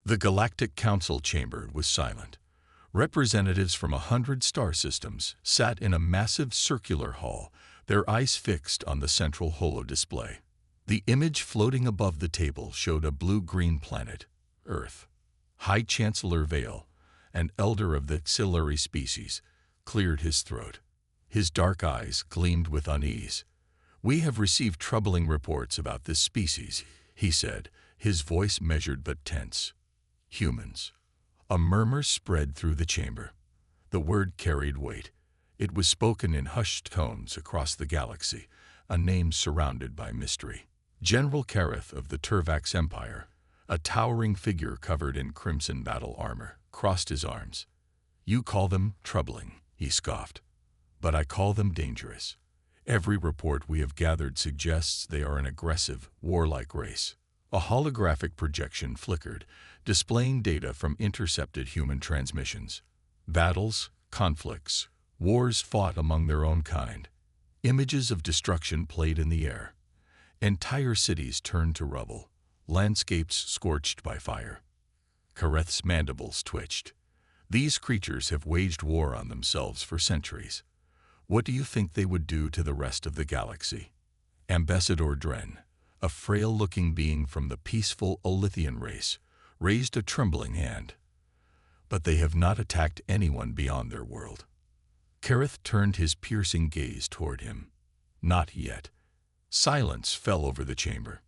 The Galactic Council chamber was silent. Representatives from 100 star systems sat in a massive circular hall, their eyes fixed on the central holo display. The image floating above the table showed a blue-green planet, Earth. High Chancellor Vale, an elder of the auxiliary species, cleared his throat. His dark eyes gleamed with unease. "We have received troubling reports about this species," he said, his voice measured but tense. "Humans." A murmur spread through the chamber. The word carried weight. It was spoken in hushed tones across the galaxy, a name surrounded by mystery. General Kareth of the Turvax Empire, a towering figure covered in crimson battle armor, crossed his arms. "You call them troubling," he scoffed. "But I call them dangerous. Every report we have gathered suggests they are an aggressive, warlike race." A holographic projection flickered, displaying data from intercepted human transmissions. Battles, conflicts, wars fought among their own kind. Images of destruction played in the air. Entire cities turned to rubble, landscapes scorched by fire. Kareth's mandibles twitched. "These creatures have waged war on themselves for centuries. What do you think they would do to the rest of the galaxy?" Ambassador Dren, a frail-looking being from the peaceful Olithian race, raised a trembling hand. "But they have not attacked anyone beyond their world." Kareth turned his piercing gaze toward him. "Not yet." Silence fell over the chamber.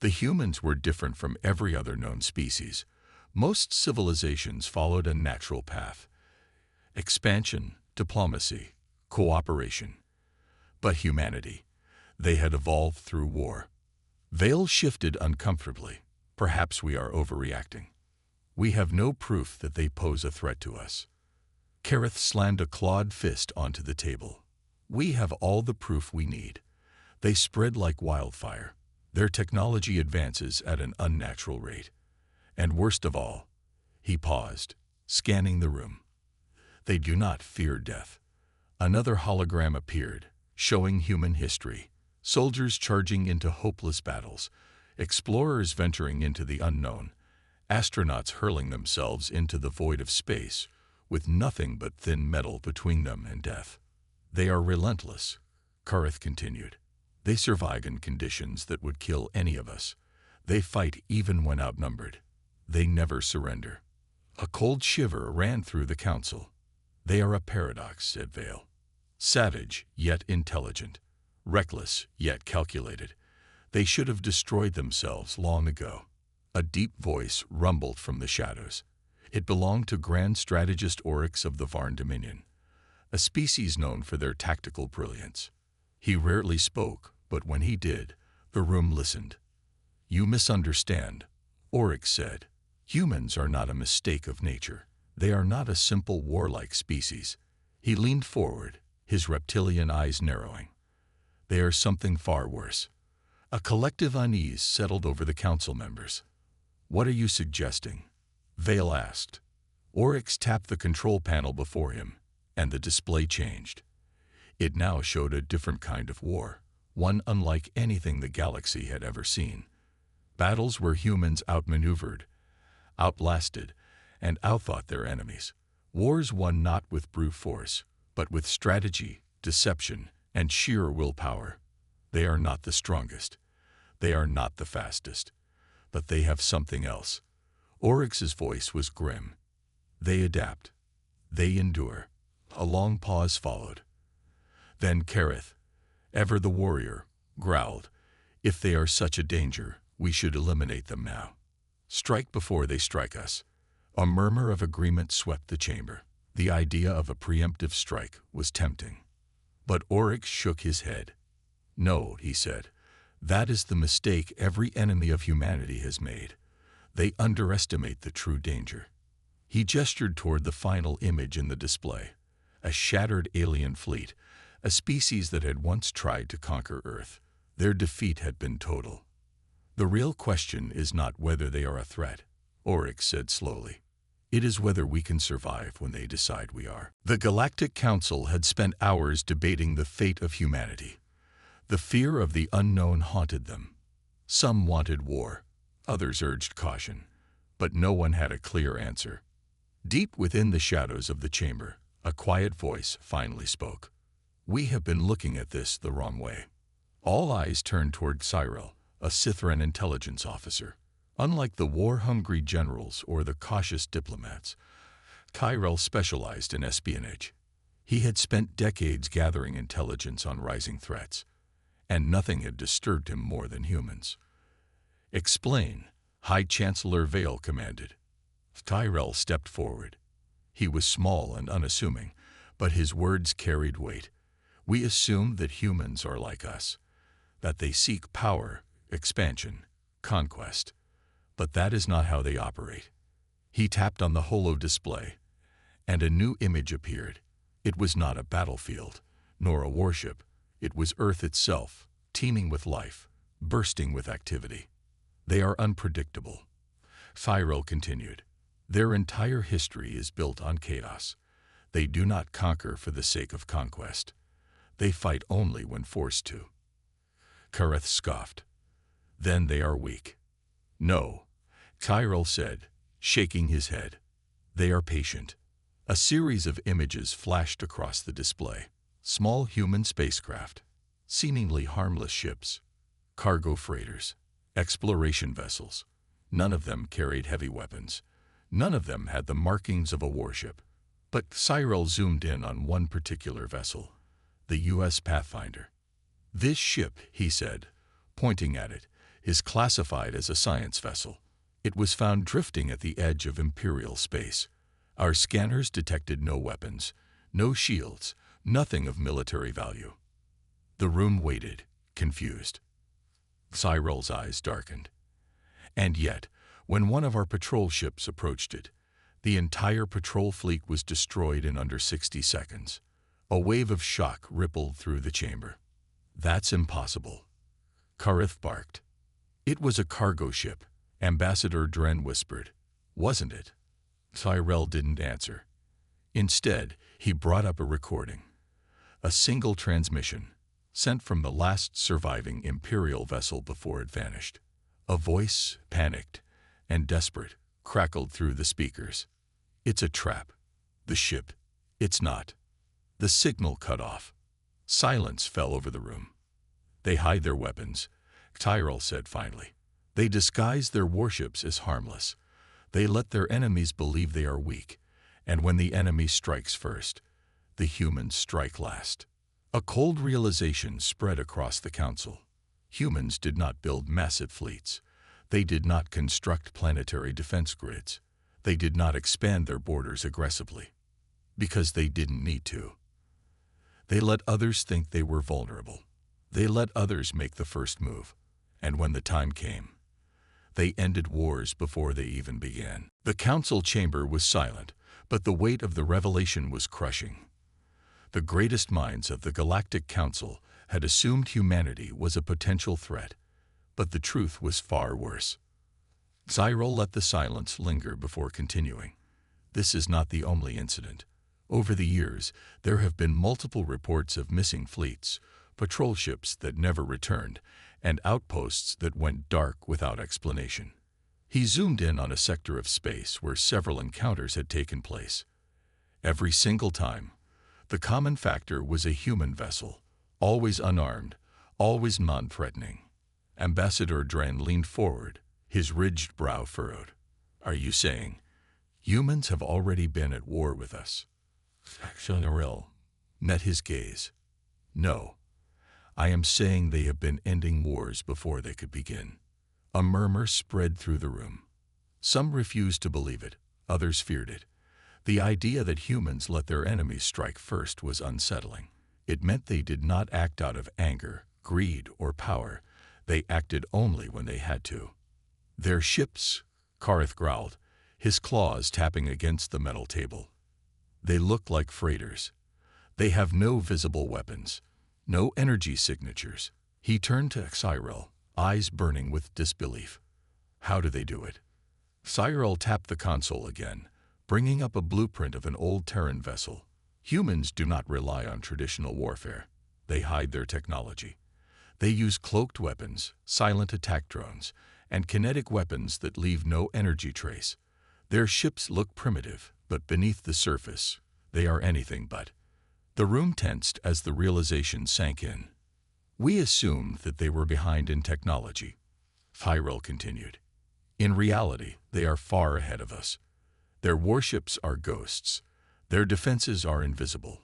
The humans were different from every other known species. Most civilizations followed a natural path: expansion, diplomacy, cooperation. But humanity, they had evolved through war. Vale shifted uncomfortably. "Perhaps we are overreacting. We have no proof that they pose a threat to us." Kareth slammed a clawed fist onto the table. "We have all the proof we need. They spread like wildfire. Their technology advances at an unnatural rate. And worst of all," he paused, scanning the room, "they do not fear death." Another hologram appeared, showing human history. Soldiers charging into hopeless battles, explorers venturing into the unknown, astronauts hurling themselves into the void of space, with nothing but thin metal between them and death. "They are relentless," Kareth continued. "They survive in conditions that would kill any of us. They fight even when outnumbered. They never surrender." A cold shiver ran through the council. "They are a paradox," said Vale. "Savage, yet intelligent. Reckless, yet calculated. They should have destroyed themselves long ago." A deep voice rumbled from the shadows. It belonged to Grand Strategist Oryx of the Varn Dominion, a species known for their tactical brilliance. He rarely spoke, but when he did, the room listened. "You misunderstand," Oryx said. "Humans are not a mistake of nature. They are not a simple warlike species." He leaned forward, his reptilian eyes narrowing. "They are something far worse." A collective unease settled over the council members. "What are you suggesting?" Vale asked. Oryx tapped the control panel before him, and the display changed. It now showed a different kind of war, one unlike anything the galaxy had ever seen. Battles where humans outmaneuvered, outlasted, and outthought their enemies. Wars won not with brute force, but with strategy, deception, and sheer willpower. They are not the strongest. They are not the fastest. But they have something else. Oryx's voice was grim. "They adapt. They endure." A long pause followed. Then Kareth, ever the warrior, growled, "If they are such a danger, we should eliminate them now. Strike before they strike us." A murmur of agreement swept the chamber. The idea of a preemptive strike was tempting. But Oryx shook his head. "No," he said, "that is the mistake every enemy of humanity has made. They underestimate the true danger." He gestured toward the final image in the display, a shattered alien fleet, a species that had once tried to conquer Earth. Their defeat had been total. "The real question is not whether they are a threat," Oryx said slowly. "It is whether we can survive when they decide we are." The Galactic Council had spent hours debating the fate of humanity. The fear of the unknown haunted them. Some wanted war, others urged caution. But no one had a clear answer. Deep within the shadows of the chamber, a quiet voice finally spoke. "We have been looking at this the wrong way." All eyes turned toward Cyril, a Sithran intelligence officer. Unlike the war-hungry generals or the cautious diplomats, Cyril specialized in espionage. He had spent decades gathering intelligence on rising threats, and nothing had disturbed him more than humans. "Explain," High Chancellor Vale commanded. Cyril stepped forward. He was small and unassuming, but his words carried weight. "We assume that humans are like us, that they seek power, expansion, conquest. But that is not how they operate." He tapped on the holo display, and a new image appeared. It was not a battlefield, nor a warship. It was Earth itself, teeming with life, bursting with activity. "They are unpredictable," Cyril continued. "Their entire history is built on chaos. They do not conquer for the sake of conquest. They fight only when forced to." Kareth scoffed. "Then they are weak." "No," Cyril said, shaking his head. "They are patient." A series of images flashed across the display. Small human spacecraft, seemingly harmless ships, cargo freighters, exploration vessels. None of them carried heavy weapons. None of them had the markings of a warship. But Cyril zoomed in on one particular vessel, the U.S. Pathfinder. "This ship," he said, pointing at it, "is classified as a science vessel. It was found drifting at the edge of Imperial space. Our scanners detected no weapons, no shields, nothing of military value." The room waited, confused. Cyril's eyes darkened. "And yet, when one of our patrol ships approached it, the entire patrol fleet was destroyed in under 60 seconds. A wave of shock rippled through the chamber." "That's impossible," Kareth barked. "It was a cargo ship," Ambassador Dren whispered. "Wasn't it?" Cyril didn't answer. Instead, he brought up a recording. A single transmission, sent from the last surviving Imperial vessel before it vanished. A voice, panicked and desperate, crackled through the speakers. "It's a trap. The ship. It's not." The signal cut off. Silence fell over the room. "They hide their weapons," Cyril said finally. "They disguise their warships as harmless. They let their enemies believe they are weak, and when the enemy strikes first, the humans strike last." A cold realization spread across the council. Humans did not build massive fleets. They did not construct planetary defense grids. They did not expand their borders aggressively, because they didn't need to. They let others think they were vulnerable. They let others make the first move. And when the time came, they ended wars before they even began. The council chamber was silent, but the weight of the revelation was crushing. The greatest minds of the Galactic Council had assumed humanity was a potential threat, but the truth was far worse. Cyril let the silence linger before continuing. "This is not the only incident. Over the years, there have been multiple reports of missing fleets, patrol ships that never returned, and outposts that went dark without explanation." He zoomed in on a sector of space where several encounters had taken place. Every single time, the common factor was a human vessel, always unarmed, always non-threatening. Ambassador Dren leaned forward, his ridged brow furrowed. "Are you saying humans have already been at war with us?" Cyril met his gaze. "No. I am saying they have been ending wars before they could begin." A murmur spread through the room. Some refused to believe it, others feared it. The idea that humans let their enemies strike first was unsettling. It meant they did not act out of anger, greed, or power. They acted only when they had to. "Their ships," Kareth growled, his claws tapping against the metal table. "They look like freighters. They have no visible weapons, no energy signatures." He turned to Cyril, eyes burning with disbelief. "How do they do it?" Cyril tapped the console again, bringing up a blueprint of an old Terran vessel. "Humans do not rely on traditional warfare. They hide their technology. They use cloaked weapons, silent attack drones, and kinetic weapons that leave no energy trace. Their ships look primitive, but beneath the surface, they are anything but. The room tensed as the realization sank in. We assumed that they were behind in technology, Tyrell continued. In reality, they are far ahead of us. Their warships are ghosts, their defenses are invisible,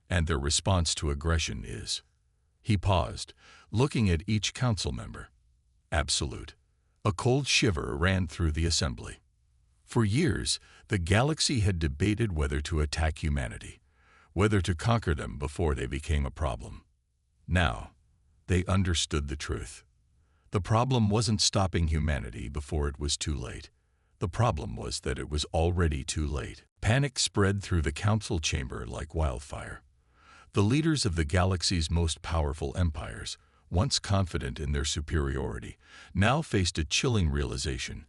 and their response to aggression is. He paused, looking at each council member. Absolute. A cold shiver ran through the assembly. For years, the galaxy had debated whether to attack humanity, whether to conquer them before they became a problem. Now, they understood the truth. The problem wasn't stopping humanity before it was too late. The problem was that it was already too late. Panic spread through the council chamber like wildfire. The leaders of the galaxy's most powerful empires, once confident in their superiority, now faced a chilling realization.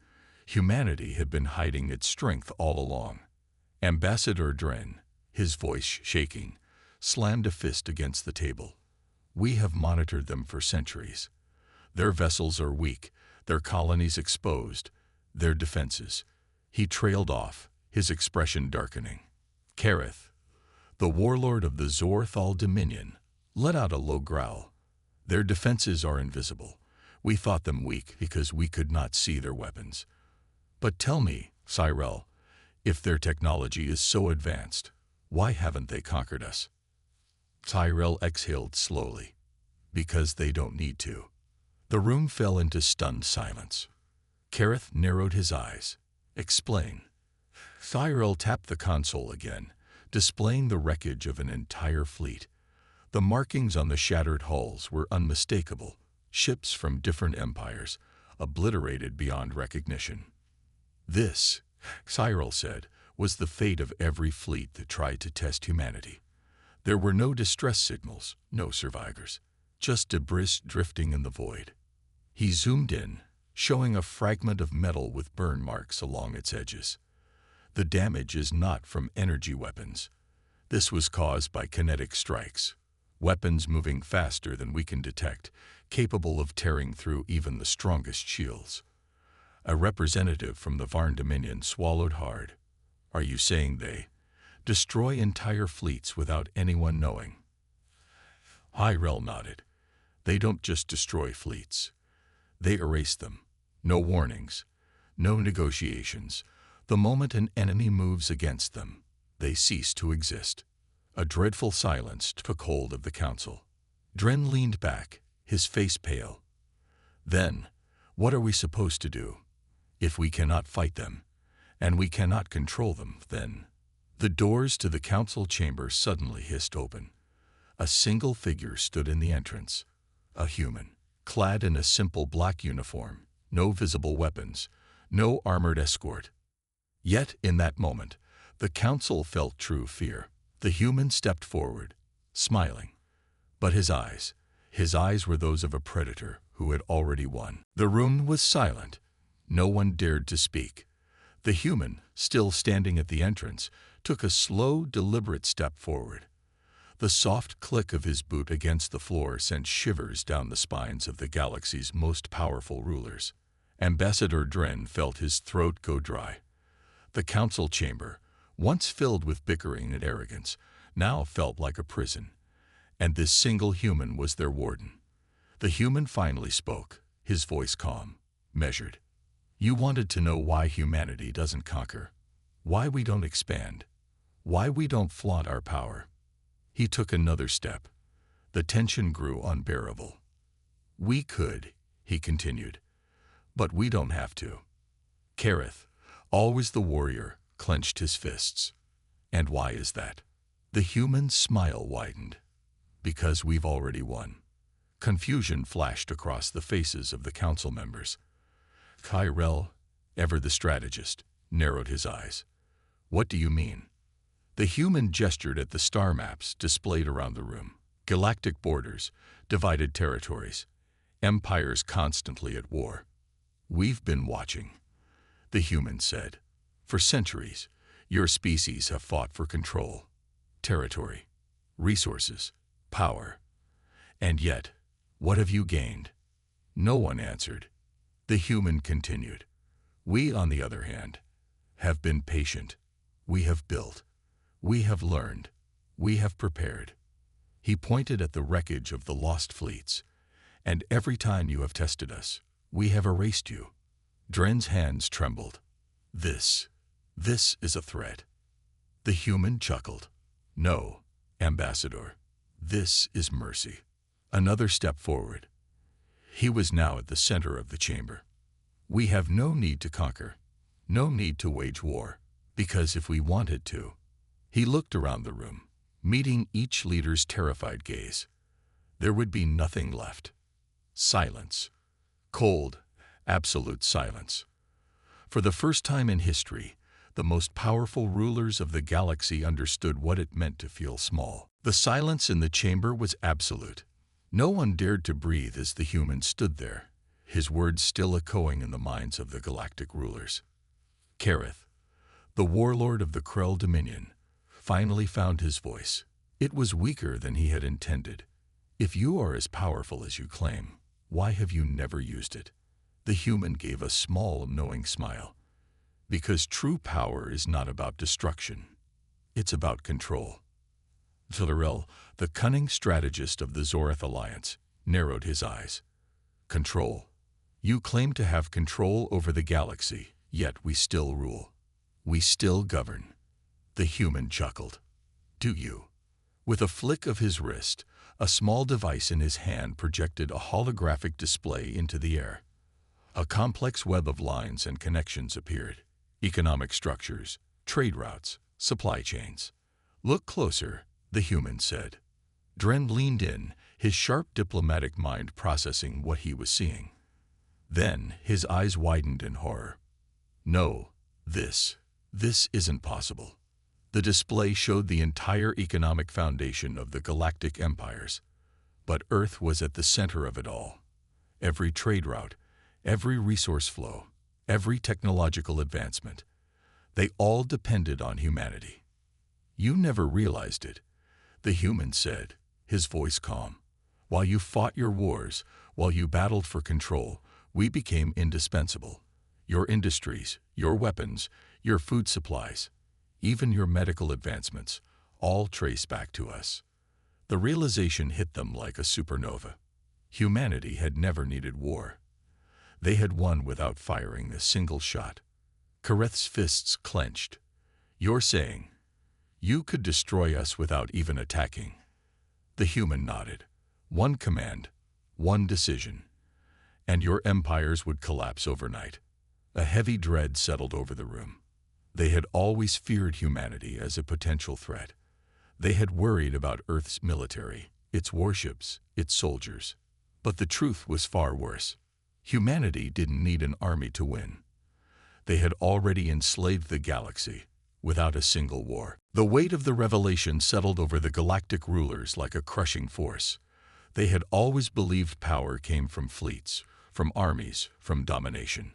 Humanity had been hiding its strength all along. Ambassador Dren, his voice shaking, slammed a fist against the table. We have monitored them for centuries. Their vessels are weak, their colonies exposed, their defenses. He trailed off, his expression darkening. Kareth, the warlord of the Zorthal Dominion, let out a low growl. Their defenses are invisible. We thought them weak because we could not see their weapons. But tell me, Cyrell, if their technology is so advanced, why haven't they conquered us? Tyrell exhaled slowly. Because they don't need to. The room fell into stunned silence. Kareth narrowed his eyes. Explain. Tyrell tapped the console again, displaying the wreckage of an entire fleet. The markings on the shattered hulls were unmistakable, ships from different empires, obliterated beyond recognition. This, Cyril said, was the fate of every fleet that tried to test humanity. There were no distress signals, no survivors, just debris drifting in the void. He zoomed in, showing a fragment of metal with burn marks along its edges. The damage is not from energy weapons. This was caused by kinetic strikes, weapons moving faster than we can detect, capable of tearing through even the strongest shields. A representative from the Varn Dominion swallowed hard. Are you saying they destroy entire fleets without anyone knowing? Hyrel nodded. They don't just destroy fleets. They erase them. No warnings, no negotiations. The moment an enemy moves against them, they cease to exist. A dreadful silence took hold of the council. Dren leaned back, his face pale. Then, what are we supposed to do? If we cannot fight them, and we cannot control them, then... The doors to the council chamber suddenly hissed open. A single figure stood in the entrance. A human, clad in a simple black uniform, no visible weapons, no armored escort. Yet, in that moment, the council felt true fear. The human stepped forward, smiling. But his eyes were those of a predator who had already won. The room was silent. No one dared to speak. The human, still standing at the entrance, took a slow, deliberate step forward. The soft click of his boot against the floor sent shivers down the spines of the galaxy's most powerful rulers. Ambassador Dren felt his throat go dry. The council chamber, once filled with bickering and arrogance, now felt like a prison. And this single human was their warden. The human finally spoke, his voice calm, measured. You wanted to know why humanity doesn't conquer, why we don't expand, why we don't flaunt our power. He took another step. The tension grew unbearable. We could, he continued, but we don't have to. Kareth, always the warrior, clenched his fists. And why is that? The human's smile widened. Because we've already won. Confusion flashed across the faces of the council members. Tyrell, ever the strategist, narrowed his eyes. What do you mean? The human gestured at the star maps displayed around the room. Galactic borders, divided territories, empires constantly at war. We've been watching, the human said. For centuries, your species have fought for control, territory, resources, power. And yet, what have you gained? No one answered. The The human continued. We, on the other hand, have been patient. We have built. We have learned. We have prepared. He pointed at the wreckage of the lost fleets. And every time you have tested us, we have erased you. Dren's hands trembled. This is a threat. The human chuckled. No, Ambassador, this is mercy. Another step forward. He was now at the center of the chamber. We have no need to conquer, no need to wage war, because if we wanted to. He looked around the room, meeting each leader's terrified gaze. There would be nothing left. Silence. Cold, absolute silence. For the first time in history, the most powerful rulers of the galaxy understood what it meant to feel small. The silence in the chamber was absolute. No one dared to breathe as the human stood there, his words still echoing in the minds of the galactic rulers. Kareth, the warlord of the Krell Dominion, finally found his voice. It was weaker than he had intended. If you are as powerful as you claim, why have you never used it? The human gave a small, knowing smile. Because true power is not about destruction. It's about control. Villarel, the cunning strategist of the Zoreth Alliance, narrowed his eyes. Control. You claim to have control over the galaxy, yet we still rule. We still govern. The human chuckled. Do you? With a flick of his wrist, a small device in his hand projected a holographic display into the air. A complex web of lines and connections appeared. Economic structures, trade routes, supply chains. Look closer, the human said. Dren leaned in, his sharp diplomatic mind processing what he was seeing. Then his eyes widened in horror. No, this isn't possible. The display showed the entire economic foundation of the galactic empires. But Earth was at the center of it all. Every trade route, every resource flow, every technological advancement, they all depended on humanity. You never realized it, the human said, his voice calm. While you fought your wars, while you battled for control, we became indispensable. Your industries, your weapons, your food supplies, even your medical advancements, all trace back to us. The realization hit them like a supernova. Humanity had never needed war. They had won without firing a single shot. Kareth's fists clenched. You're saying, you could destroy us without even attacking. The human nodded. One command, one decision, and your empires would collapse overnight. A heavy dread settled over the room. They had always feared humanity as a potential threat. They had worried about Earth's military, its warships, its soldiers. But the truth was far worse. Humanity didn't need an army to win. They had already enslaved the galaxy, without a single war. The weight of the revelation settled over the galactic rulers like a crushing force. They had always believed power came from fleets, from armies, from domination.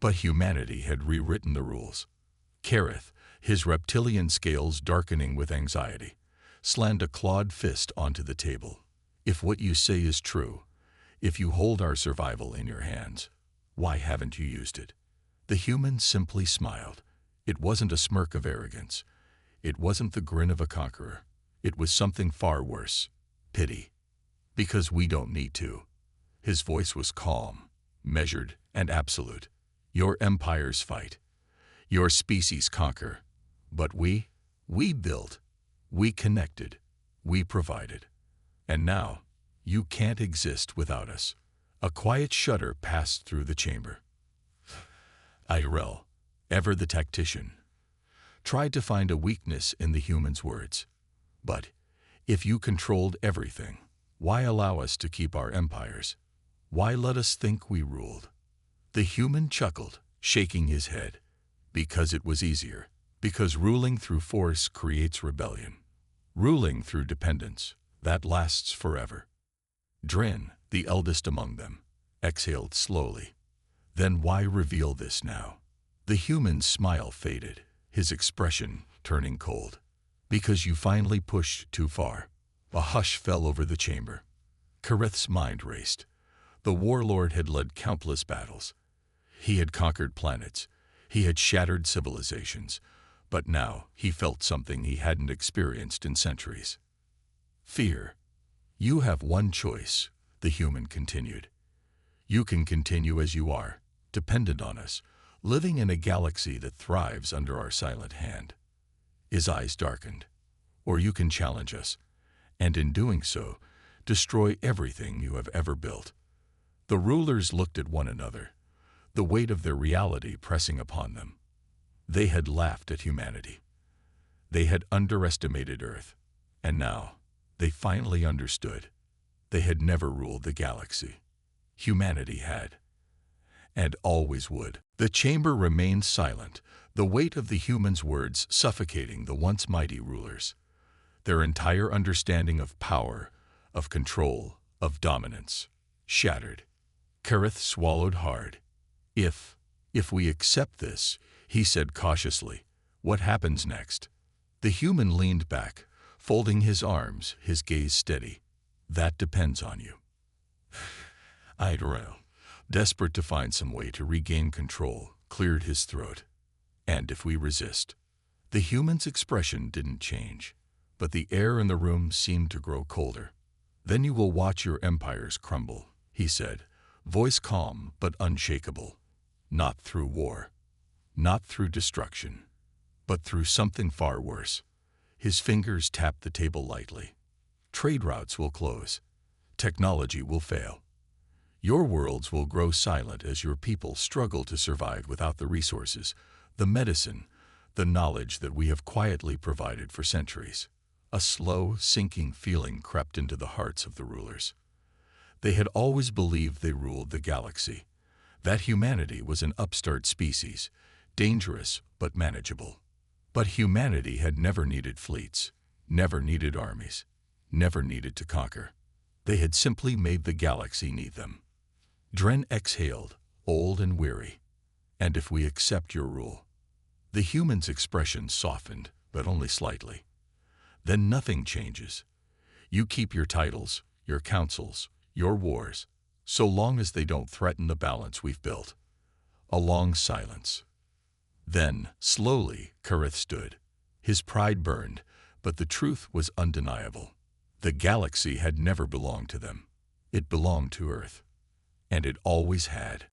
But humanity had rewritten the rules. Kareth, his reptilian scales darkening with anxiety, slammed a clawed fist onto the table. If what you say is true, if you hold our survival in your hands, why haven't you used it? The human simply smiled. It wasn't a smirk of arrogance. It wasn't the grin of a conqueror. It was something far worse. Pity. Because we don't need to. His voice was calm, measured, and absolute. Your empires fight. Your species conquer. But we built. We connected. We provided. And now, you can't exist without us. A quiet shudder passed through the chamber. Irel, ever the tactician, tried to find a weakness in the human's words. But if you controlled everything, why allow us to keep our empires? Why let us think we ruled? The human chuckled, shaking his head. Because it was easier. Because ruling through force creates rebellion. Ruling through dependence, that lasts forever. Dren, the eldest among them, exhaled slowly. Then why reveal this now? The human's smile faded, his expression turning cold. Because you finally pushed too far. A hush fell over the chamber. Kareth's mind raced. The warlord had led countless battles. He had conquered planets. He had shattered civilizations. But now he felt something he hadn't experienced in centuries. Fear. You have one choice, the human continued. You can continue as you are, dependent on us, living in a galaxy that thrives under our silent hand. His eyes darkened. Or you can challenge us, and in doing so, destroy everything you have ever built. The rulers looked at one another, the weight of their reality pressing upon them. They had laughed at humanity. They had underestimated Earth, and now they finally understood. They had never ruled the galaxy. Humanity had, and always would. The chamber remained silent, the weight of the humans' words suffocating the once mighty rulers. Their entire understanding of power, of control, of dominance, shattered. Kareth swallowed hard. If we accept this, he said cautiously, what happens next? The human leaned back, folding his arms, his gaze steady. That depends on you. Idrel, desperate to find some way to regain control, cleared his throat. And if we resist? The human's expression didn't change, but the air in the room seemed to grow colder. Then you will watch your empires crumble, he said, voice calm but unshakable. Not through war, not through destruction, but through something far worse. His fingers tapped the table lightly. Trade routes will close. Technology will fail. Your worlds will grow silent as your people struggle to survive without the resources, the medicine, the knowledge that we have quietly provided for centuries. A slow, sinking feeling crept into the hearts of the rulers. They had always believed they ruled the galaxy, that humanity was an upstart species, dangerous but manageable. But humanity had never needed fleets, never needed armies, never needed to conquer. They had simply made the galaxy need them. Dren exhaled, old and weary. And if we accept your rule? The human's expression softened, but only slightly. Then nothing changes. You keep your titles, your councils, your wars, so long as they don't threaten the balance we've built. A long silence. Then, slowly, Kareth stood. His pride burned, but the truth was undeniable. The galaxy had never belonged to them. It belonged to Earth. And it always had.